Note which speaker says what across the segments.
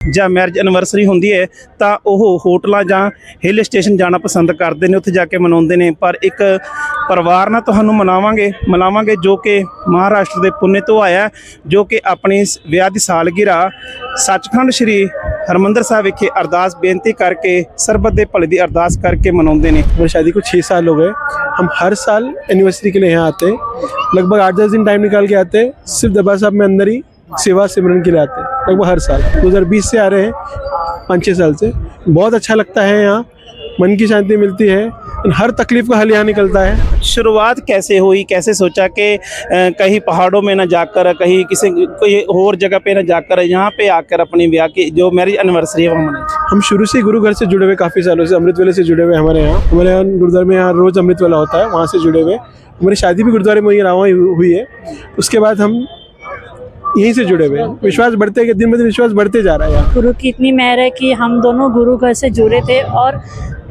Speaker 1: ਜਾਂ marriage anniversary ਹੁੰਦੀ ਹੈ ਤਾਂ ਉਹ ਹੋਟਲਾਂ ਜਾਂ ਹਿੱਲ ਸਟੇਸ਼ਨ ਜਾਣਾ ਪਸੰਦ ਕਰਦੇ ਨੇ, ਉੱਥੇ ਜਾ ਕੇ ਮਨਾਉਂਦੇ ਨੇ। ਪਰ ਇੱਕ ਪਰਿਵਾਰ ਨਾਲ ਤੁਹਾਨੂੰ ਮਿਲਾਵਾਂਗੇ ਜੋ ਕਿ ਮਹਾਰਾਸ਼ਟਰ ਦੇ ਪੁਣੇ ਤੋਂ ਆਇਆ, ਜੋ ਕਿ ਆਪਣੀ ਵਿਆਹ ਦੀ ਸਾਲਗਿਰਾ ਸੱਚਖੰਡ ਸ਼੍ਰੀ हरमंदिर साहब विखे अरदास बेनती करके सरबत दे भले दी अरदास करके मनाते हैं।
Speaker 2: मेरी शादी को 6 साल हो गए। हम हर साल एनिवर्सरी के लिए यहाँ आते हैं, लगभग 8-10 दिन टाइम निकाल के आते हैं। सिर्फ दरबार साहब में अंदर ही सेवा सिमरन के लिए आते हैं, लगभग हर साल। 2020 से आ रहे हैं, 5-6 साल से। बहुत अच्छा लगता है यहाँ, मन की शांति मिलती है, हर तकलीफ का हल यहाँ निकलता है।
Speaker 1: शुरुआत कैसे हुई, कैसे सोचा कि कहीं पहाड़ों में ना जाकर, कहीं कोई और जगह पे ना जाकर यहाँ पे आकर अपनी ब्याह की जो मैरिज एनिवर्सरी है वो मनाई?
Speaker 2: हम शुरू से गुरु घर से जुड़े हुए, काफ़ी सालों से अमृत वेले से जुड़े हुए। हमारे यहाँ गुरुद्वारे में यहाँ रोज़ अमृत वेला होता है, वहाँ से जुड़े हुए। हमारी शादी भी गुरुद्वारे में हुई है। उसके बाद हम यहीं से जुड़े हुए हैं। विश्वास बढ़ते के दिन ब दिन विश्वास बढ़ते जा रहा है यहाँ।
Speaker 3: गुरु की इतनी मेहर है कि हम दोनों गुरु घर से जुड़े थे और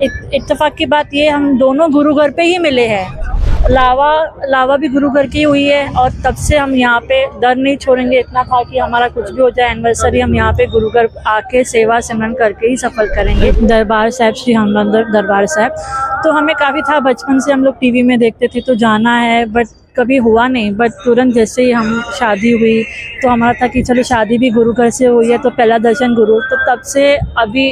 Speaker 3: इत्तेफाक की बात ये, हम दोनों गुरु घर पे ही मिले हैं। लावा भी गुरु घर की हुई है और तब से हम यहाँ पे दर नहीं छोड़ेंगे। इतना था कि हमारा कुछ भी हो जाए एनिवर्सरी, हम यहाँ पे गुरु घर आके सेवा सिमरन करके ही सफल करेंगे। दरबार साहब श्री हरमंदिर दरबार साहब तो हमें काफ़ी था, बचपन से हम लोग टीवी में देखते थे तो जाना है, बट कभी हुआ नहीं। बट तुरंत जैसे ही हम शादी हुई तो हमारा था कि चलो शादी भी गुरु घर से हुई है तो पहला दर्शन गुरु। तो तब से अभी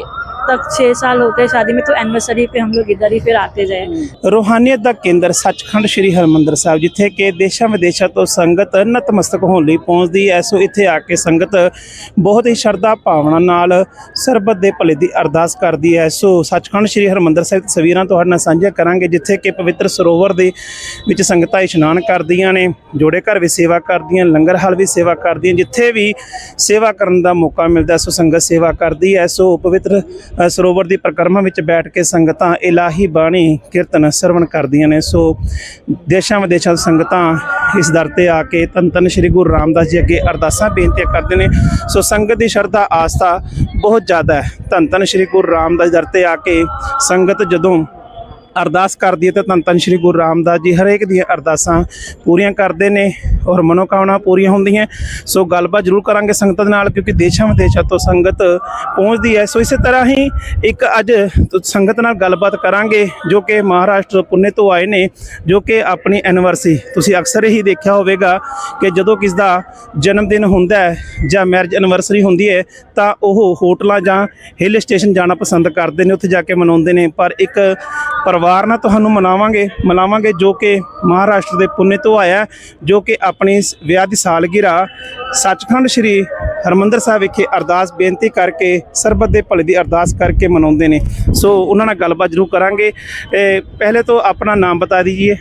Speaker 3: तक 6 साल हो गए शादी में, तो एनिवर्सरी पे हम लोग इधर ही फिर आते जाए।
Speaker 1: रूहानीयत का केंद्र सचखंड श्री हरमंदिर साहब, जिथे कि देशों विदेशों तो संगत नतमस्तक होने लिए पहुँचती है। सो इत्थे आके संगत बहुत ही श्रद्धा भावना नाल सरबत दे भले दी अरदास करती है। सो सचखंड श्री हरमंदिर साहब तस्वीरां तुहाडे नाल साझा करांगे, जिथे कि पवित्र सरोवर दे विच संगतां इशनान करदियां ने, जोड़े घर भी सेवा करदियां, लंगर हाल भी सेवा करदियां। जिथे भी सेवा करन दा मौका मिलदा सो संगत सेवा करदी है। सो पवित्र सरोवर की परिक्रमा में बैठ के संगतां इलाही बाणी कीर्तन सरवण करदियां ने। सो देशों विदेशों संगतां इस दर ते आके धन धन श्री गुरु रामदास जी अगे अरदासां बेनतियां करदे ने। सो संगत की श्रद्धा आस्था बहुत ज़्यादा है। धन धन श्री गुरु रामदास दर ते आके संगत जदों अरदास करदी है तो धन धन श्री गुरु रामदास जी हरेक दी अरदासां पूरियां करते हैं और मनोकामना पूरियां होंदियां। सो गलबात जरूर करांगे संगत नाल, क्योंकि देशों विदेशों तो संगत पहुँचती है। सो इस तरह ही एक अज संगत नाल गलबात करांगे जो कि महाराष्ट्र पुणे तो आए ने, जो कि अपनी एनिवर्सरी तुसीं अक्सर ही देखा होवेगा कि जदों किस दा जन्मदिन हुंदा है जां मैरिज एनिवर्सरी हुंदी है तां ओह होटलां जां हिल स्टेशन जाना पसंद करते हैं, उत्थे जाके मनाउंदे ने। पर एक परिवार नाल तुहानूं मिलावांगे जो कि महाराष्ट्र दे पुणे तो आया, जो कि अपनी विआह दी सालगिरा सचखंड श्री हरमंदिर साहब विखे अरदास बेनती करके सरबत दे भले दी अरदास करके मनाउंदे ने। सो उन्हां नाल गलबात जरूर करांगे। पहले तो अपना नाम बता दीजिए।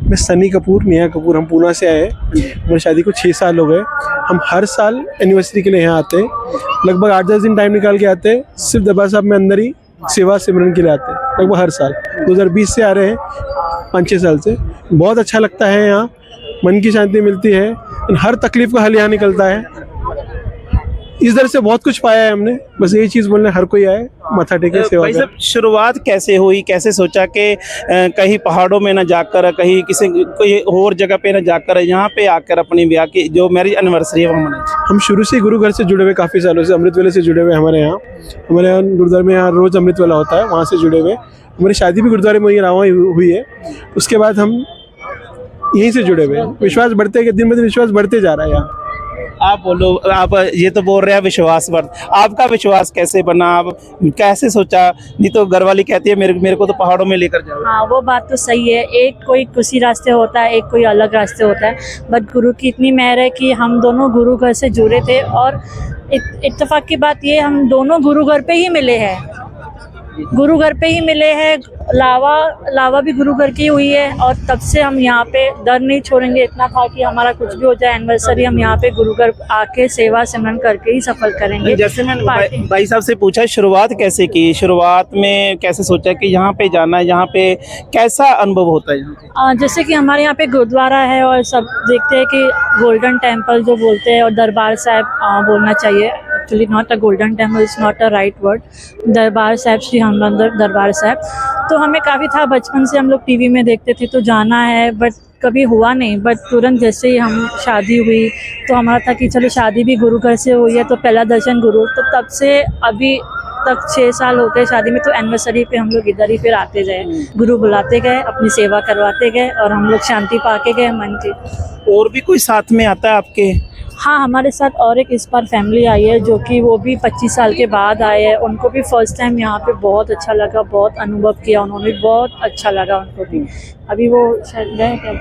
Speaker 2: मैं सनी कपूर, नेहा कपूर, हम पूना से आए। मेरी शादी को 6 साल हो गए। हम हर साल एनिवर्सरी के लिए यहाँ आते हैं, लगभग 8-10 दिन टाइम निकाल के आते हैं। सिर्फ दरबार साहब में अंदर ही सेवा सिमरन के लिए आते हैं, लगभग हर साल। 2020 से आ रहे हैं, 5-6 साल से। बहुत अच्छा लगता है यहाँ, मन की शांति मिलती है, हर तकलीफ का हल यहाँ निकलता है। इस दर से बहुत कुछ पाया है हमने। बस यही चीज़ बोलने, हर कोई आए, माथा टेके सेवा करे।
Speaker 1: शुरुआत कैसे हुई, कैसे सोचा कि कहीं पहाड़ों में ना जाकर, कहीं कोई और जगह पे ना जाकर यहाँ पे आकर अपनी ब्याह की जो मैरिज एनिवर्सरी है वो मनाई?
Speaker 2: हम शुरू से गुरु घर से जुड़े हुए, काफ़ी सालों से अमृत वेले से जुड़े हुए। हमारे यहाँ गुरुद्वारे में यहाँ रोज़ अमृत वेला होता है, वहाँ से जुड़े हुए। हमारी शादी भी गुरुद्वारे में हुई है। उसके बाद हम यहीं से जुड़े हुए हैं। विश्वास बढ़ते के दिन ब दिन विश्वास बढ़ते जा रहा है यहाँ।
Speaker 1: आप बोलो, आप ये तो बोल रहे हैं विश्वास बढ़, आपका विश्वास कैसे बना, आप कैसे सोचा? नहीं तो घर वाली कहती है मेरे को तो पहाड़ों में लेकर जाओ।
Speaker 3: हाँ, वो बात तो सही है। एक कोई किसी रास्ते होता है, एक कोई अलग रास्ते होता है, बट गुरु की इतनी मेहर है कि हम दोनों गुरु घर से जुड़े थे और इत्तेफाक की बात ये, हम दोनों गुरु घर पे ही मिले हैं। गुरु घर पे ही मिले हैं। लावा भी गुरु घर की हुई है और तब से हम यहाँ पे दर नहीं छोड़ेंगे। इतना था कि हमारा कुछ भी हो जाए एनिवर्सरी, हम यहाँ पे गुरु घर आके सेवा सिमरन करके ही सफल करेंगे।
Speaker 1: जैसे मैंने भाई साहब से पूछा शुरुआत कैसे की, शुरुआत में कैसे सोचा कि यहाँ पे जाना है, यहाँ पे कैसा अनुभव होता है यहाँ पे?
Speaker 3: जैसे कि हमारे यहाँ पे गुरुद्वारा है और सब देखते हैं कि गोल्डन टेम्पल जो बोलते हैं, और दरबार साहब बोलना चाहिए। Actually not a golden temple, is not a right word. दरबार साहब श्री हरमंदिर दरबार साहब तो हमें काफ़ी था, बचपन से हम लोग टीवी में देखते थे तो जाना है, बट कभी हुआ नहीं, बट तुरंत जैसे ही हम शादी हुई तो हमारा था कि चलो शादी भी गुरु घर से हुई है तो पहला दर्शन गुरु, तो तब से अभी तक 6 साल हो गए शादी में, तो एनिवर्सरी पे हम लोग इधर ही फिर आते गए, गुरु बुलाते गए, अपनी सेवा करवाते गए और हम लोग शांति पाके गए मन की।
Speaker 1: और भी कोई साथ में आता है आपके?
Speaker 3: हाँ, हमारे साथ और एक इस बार फैमिली आई है जो कि वो भी 25 साल के बाद आए हैं। उनको भी फर्स्ट टाइम यहाँ पे बहुत अच्छा लगा, बहुत अनुभव किया उन्होंने, बहुत अच्छा लगा उनको भी। अभी वो शायद गए क्या?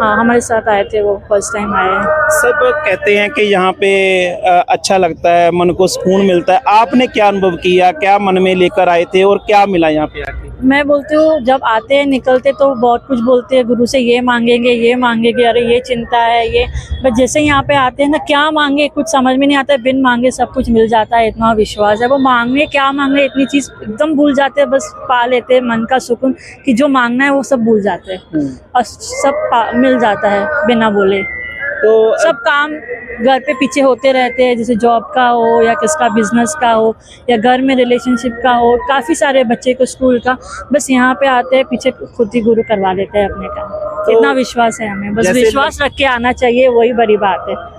Speaker 3: हाँ, हमारे साथ आए थे, वो फर्स्ट टाइम आए हैं।
Speaker 1: सब कहते हैं कि यहाँ पे अच्छा लगता है, मन को सुकून मिलता है। आपने क्या अनुभव किया, क्या मन में लेकर आए थे और क्या मिला यहाँ पे आके?
Speaker 3: मैं बोलती हूँ जब आते हैं निकलते तो बहुत कुछ बोलते हैं, गुरु से ये मांगेंगे, अरे ये चिंता है ये, बट जैसे यहाँ पे आते हैं ना, क्या मांगे कुछ समझ में नहीं आता है, बिन मांगे सब कुछ मिल जाता है, इतना विश्वास है। वो मांगे क्या मांगे इतनी चीज़ एकदम भूल जाते हैं, बस पा लेते हैं मन का सुकून कि जो मांगना है वो सब भूल जाते हैं और सब मिल जाता है बिना बोले।
Speaker 1: तो
Speaker 3: सब काम घर पे पीछे होते रहते हैं, जैसे जॉब का हो या किसका बिजनेस का हो या घर में रिलेशनशिप का हो, काफ़ी सारे बच्चे को स्कूल का, बस यहाँ पे आते हैं पीछे खुद ही गुरु करवा लेते हैं अपने काम।
Speaker 1: तो
Speaker 3: इतना विश्वास है हमें, बस
Speaker 1: जैसे
Speaker 3: विश्वास रख के आना चाहिए, वही बड़ी बात है।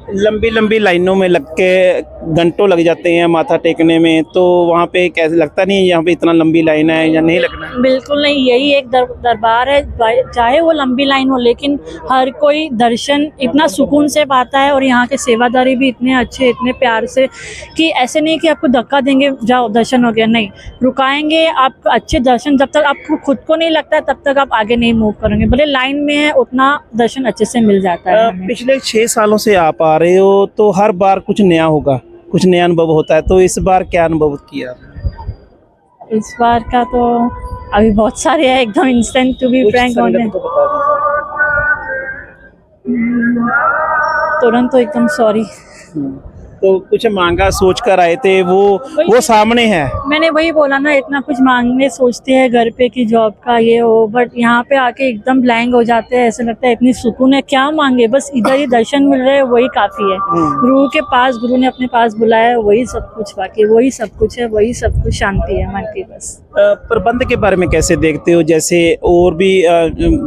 Speaker 1: लंबी लंबी लाइनों में लग के घंटों लग जाते हैं माथा टेकने में, तो वहाँ पे कैसे लगता नहीं है यहाँ पे इतना लंबी लाइन है या नहीं लगना है?
Speaker 3: बिल्कुल नहीं, यही एक दरबार है, चाहे वो लंबी लाइन हो लेकिन हर कोई दर्शन इतना सुकून से पाता है। और यहाँ के सेवादारी भी इतने अच्छे, इतने प्यार से, कि ऐसे नहीं कि आपको धक्का देंगे जाओ दर्शन हो गया, नहीं, रुकाएंगे आप अच्छे दर्शन, जब तक आपको खुद को नहीं लगता तब तक आप आगे नहीं मूव करेंगे, भले लाइन में है उतना दर्शन अच्छे से मिल जाता है हमें।
Speaker 1: पिछले 6 सालों से आप आ रहे हो तो हर बार कुछ नया होगा, कुछ नया अनुभव होता है, तो इस बार क्या अनुभव किया?
Speaker 3: इस बार का तो अभी बहुत सारे हैं, एकदम इंस्टेंट टू बी फ्रैंक होने, तुरंत तो एकदम सॉरी।
Speaker 1: तो कुछ मांगा सोच कर आए थे, वो सामने है।
Speaker 3: मैंने वही बोला ना, इतना कुछ मांगने सोचते हैं घर पे कि जॉब का ये हो, बट यहाँ पे आके एकदम ब्लैंक हो जाते हैं, ऐसा लगता है इतनी सुकून है, क्या मांगे, बस इधर ही दर्शन मिल रहे हैं वही काफ़ी है। गुरु के पास, गुरु ने अपने पास बुलाया है, वही सब कुछ, बाकी वही सब कुछ है, वही सब कुछ शांति है मन की बस।
Speaker 1: प्रबंध के बारे में कैसे देखते हो? जैसे और भी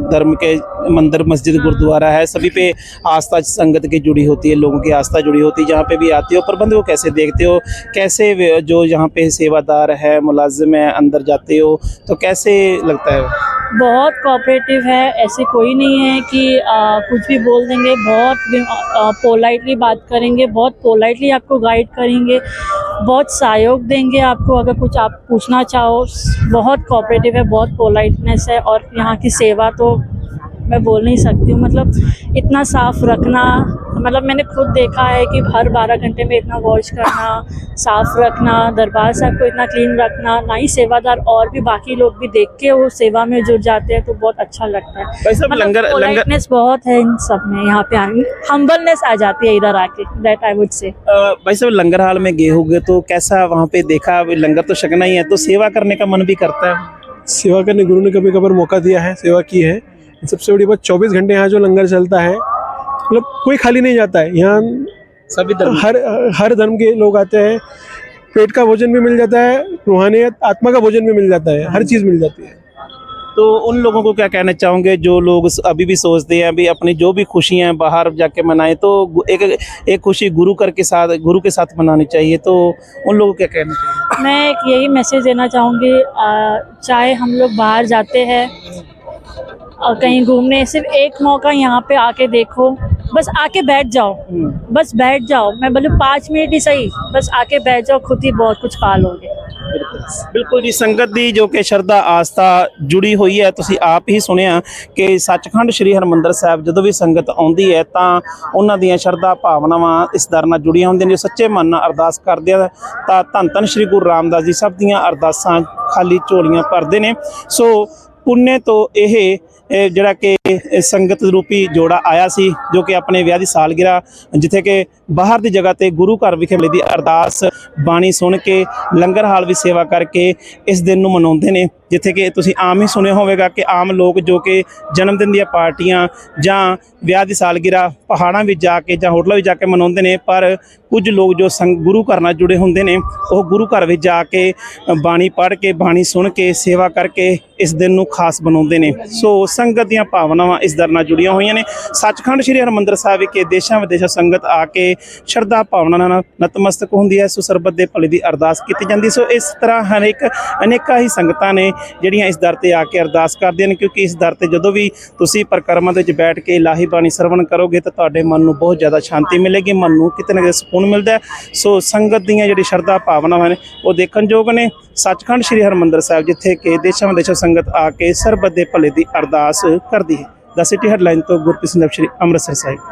Speaker 1: धर्म के मंदिर, मस्जिद, गुरुद्वारा है, सभी पे आस्था संगत की जुड़ी होती है, लोगों की आस्था जुड़ी होती है, जहाँ पे भी आते हो प्रबंध को कैसे देखते हो? कैसे जो यहाँ पे सेवादार है, मुलाजिम है, अंदर जाते हो तो कैसे लगता है?
Speaker 3: बहुत कोऑपरेटिव है, ऐसे कोई नहीं है कि कुछ भी बोल देंगे, बहुत पोलाइटली बात करेंगे, बहुत पोलाइटली आपको गाइड करेंगे, बहुत सहयोग देंगे आपको, अगर कुछ आप पूछना चाहो, बहुत कोऑपरेटिव है, बहुत पोलाइटनेस है। और यहाँ की सेवा तो मैं बोल नहीं सकती हूँ, मतलब इतना साफ रखना, मतलब मैंने खुद देखा है कि हर 12 घंटे में इतना वॉश करना, साफ रखना, दरबार साहब को इतना क्लीन रखना, ना ही सेवादार और भी बाकी लोग भी देख के वो सेवा में जुड़ जाते हैं, तो बहुत अच्छा लगता है।
Speaker 1: भाई साहब, लंगर
Speaker 3: पोलाइटनेस बहुत है इन सब में, यहाँ पे आने हम्बलनेस आ जाती है इधर आके, दैट आई वुड से।
Speaker 1: भाई साहब, लंगर हाल में गए होगे तो कैसा वहाँ पे देखा? लंगर तो छकना ही है, तो सेवा करने का मन भी करता है?
Speaker 2: सेवा करने गुरु ने कभी कभार मौका दिया है, सेवा की है। सबसे बड़ी बात 24 घंटे यहाँ जो लंगर चलता है, मतलब कोई खाली नहीं जाता है। यहाँ
Speaker 1: सभी धर्म,
Speaker 2: हर धर्म के लोग आते हैं, पेट का भोजन भी मिल जाता है, रूहानियत आत्मा का भोजन भी मिल जाता है, हर चीज़ मिल जाती है।
Speaker 1: तो उन लोगों को क्या कहना चाहोगे जो लोग अभी भी सोचते हैं अभी अपनी जो भी खुशियां हैं बाहर जाके मनाएं, तो एक खुशी गुरु के साथ मनानी चाहिए, तो उन लोगों को क्या कहना चाहिए?
Speaker 3: मैं एक यही मैसेज देना चाहूँगी, चाहे हम लोग बाहर जाते हैं और कहीं घूमने, सिर्फ एक मौका यहाँ पे आके देखो, बस आके बैठ जाओ, बस बैठ जाओ, मैं बोलूँ 5 मिनट ही सही, बस आके बैठ जाओ, खुद ही बहुत कुछ पा लोगे।
Speaker 1: बिल्कुल जी, संगत दी जो कि शरधा आस्था जुड़ी हुई है, ਤੁਸੀਂ ਆਪ ਹੀ ਸੁਣਿਆ ਕਿ ਸੱਚਖੰਡ ਸ੍ਰੀ ਹਰਮੰਦਰ ਸਾਹਿਬ ਜਦੋਂ ਵੀ ਸੰਗਤ ਆਉਂਦੀ ਹੈ ਤਾਂ ਉਹਨਾਂ ਦੀਆਂ ਸ਼ਰਧਾ ਭਾਵਨਾਵਾਂ ਇਸ ਦਰ ਨਾਲ ਜੁੜੀਆਂ ਹੁੰਦੀਆਂ ਨੇ। ਸੱਚੇ ਮਨ ਨਾਲ ਅਰਦਾਸ ਕਰਦੇ ਆ ਤਾਂ ਧੰਨ ਧੰਨ ਸ੍ਰੀ ਗੁਰੂ ਰਾਮਦਾਸ ਜੀ ਸਭ ਦੀਆਂ ਅਰਦਾਸਾਂ ਖਾਲੀ ਝੋਲੀਆਂ ਭਰਦੇ ਨੇ। ਸੋ ਪੁੰਨੇ ਤੋਂ ਇਹ ਜਿਹੜਾ ਕਿ ਸੰਗਤ ਰੂਪੀ ਜੋੜਾ ਆਇਆ ਸੀ, ਜੋ ਕਿ ਆਪਣੇ ਵਿਆਹ ਦੀ ਸਾਲਗਿਰਾ, ਜਿੱਥੇ ਕਿ ਬਾਹਰ ਦੀ ਜਗ੍ਹਾ ਤੇ ਗੁਰੂ ਘਰ ਵਿਖੇ ਦੀ ਅਰਦਾਸ ਬਾਣੀ ਸੁਣ ਕੇ ਲੰਗਰ ਹਾਲ ਵੀ ਸੇਵਾ ਕਰਕੇ ਇਸ ਦਿਨ ਨੂੰ ਮਨਾਉਂਦੇ ਨੇ। ਜਿੱਥੇ ਕਿ ਤੁਸੀਂ ਆਮ ਹੀ ਸੁਣਿਆ ਹੋਵੇਗਾ ਕਿ ਆਮ ਲੋਕ ਜੋ ਕਿ ਜਨਮ ਦਿਨ ਦੀਆਂ ਪਾਰਟੀਆਂ ਜਾਂ ਵਿਆਹ ਦੀ ਸਾਲਗਿਰਾ ਪਹਾੜਾਂ ਵਿੱਚ ਜਾ ਕੇ ਜਾਂ ਹੋਟਲਾਂ ਵਿੱਚ ਜਾ ਕੇ ਮਨਾਉਂਦੇ ਨੇ, ਪਰ ਕੁਝ ਲੋਕ ਜੋ ਗੁਰੂ ਘਰ ਨਾਲ ਜੁੜੇ ਹੁੰਦੇ ਨੇ ਉਹ ਗੁਰੂ ਘਰ ਵਿੱਚ ਜਾ ਕੇ ਬਾਣੀ ਪੜ੍ਹ ਕੇ ਬਾਣੀ ਸੁਣ ਕੇ ਸੇਵਾ ਕਰਕੇ ਇਸ ਦਿਨ ਨੂੰ ਖਾਸ ਬਣਾਉਂਦੇ ਨੇ। ਸੋ ਸੰਗਤ ਦੀਆਂ ਭਾਵਨਾਵਾਂ ਇਸ ਦਰ ਨਾਲ ਜੁੜੀਆਂ ਹੋਈਆਂ ਨੇ। ਸੱਚਖੰਡ ਸ੍ਰੀ ਹਰਿਮੰਦਰ ਸਾਹਿਬ ਵਿਖੇ ਦੇਸ਼ਾਂ ਵਿਦੇਸ਼ਾਂ ਸੰਗਤ ਆ ਕੇ ਸ਼ਰਧਾ ਭਾਵਨਾ ਨਾਲ ਨਤਮਸਤਕ ਹੁੰਦੀ ਹੈ। ਸੋ ਸਰਬੱਤ ਦੇ ਭਲੇ ਦੀ ਅਰਦਾਸ ਕੀਤੀ ਜਾਂਦੀ। ਸੋ ਇਸ ਤਰ੍ਹਾਂ ਅਨੇਕਾਂ ਹੀ ਸੰਗਤਾਂ ਨੇ ਜਿਹੜੀਆਂ ਇਸ ਦਰ ਤੇ ਆ ਕੇ ਅਰਦਾਸ ਕਰਦੀਆਂ ਨੇ, ਕਿਉਂਕਿ ਇਸ ਦਰ ਤੇ ਜਦੋਂ ਵੀ ਤੁਸੀਂ ਪਰਿਕਰਮਾ ਦੇ ਵਿੱਚ ਬੈਠ ਕੇ ਇਲਾਹੀ ਬਾਣੀ ਸਰਵਣ ਕਰੋਗੇ ਤਾਂ ਤੁਹਾਡੇ ਮਨ ਨੂੰ ਬਹੁਤ ਜ਼ਿਆਦਾ ਸ਼ਾਂਤੀ ਮਿਲੇਗੀ, ਮਨ ਨੂੰ ਕਿਤੇ ਨਾ ਕਿਤੇ ਸਕੂਨ ਮਿਲਦਾ ਹੈ। ਸੋ ਸੰਗਤ ਦੀਆਂ ਜਿਹੜੀ ਸ਼ਰਧਾ ਭਾਵਨਾਵਾਂ ਨੇ ਉਹ ਦੇਖਣਯੋਗ ਨੇ। ਸੱਚਖੰਡ ਸ੍ਰੀ ਹਰਿਮੰਦਰ ਸਾਹਿਬ ਜਿੱਥੇ ਕਿ ਦੇਸ਼ਾਂ ਵਿਦੇਸ਼ਾਂ ਸੰਗਤ ਆ ਕੇ ਸਰਬੱਤ ਦੇ ਭਲੇ ਦੀ ਅਰਦਾਸ ਕਰਦੀ ਹੈ। ਦ ਸਿਟੀ ਹੈਡਲਾਈਨ ਤੋਂ ਗੁਰਪ੍ਰੀਤ ਸਿੰਘ, ਸ਼੍ਰੀ ਅੰਮ੍ਰਿਤਸਰ ਸਾਹਿਬ।